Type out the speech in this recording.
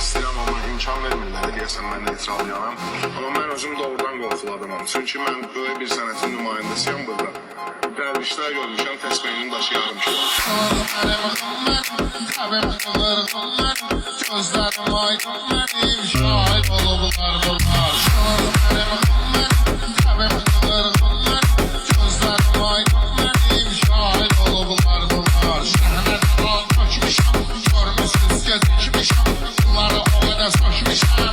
istəyirəm, amma imkan vermirlər. Deyəsən, mən neytralıyam. Amma mən özüm doğrudan qorxulu adamam. Çünki mən böyük bir sənətin nümayəndəsiyəm burada. Dərvişlər görmüşəm, təsbihinin daşı yarmışam. Gözlərim aydın mənim, şahid olublar bunlar. Gözlərim aydın mənim, şahid olublar bunlar. Şəhənə dağ tökmüşəm, görmüsünüz gecikmişəm. Bunları o qədər sökmüşəm.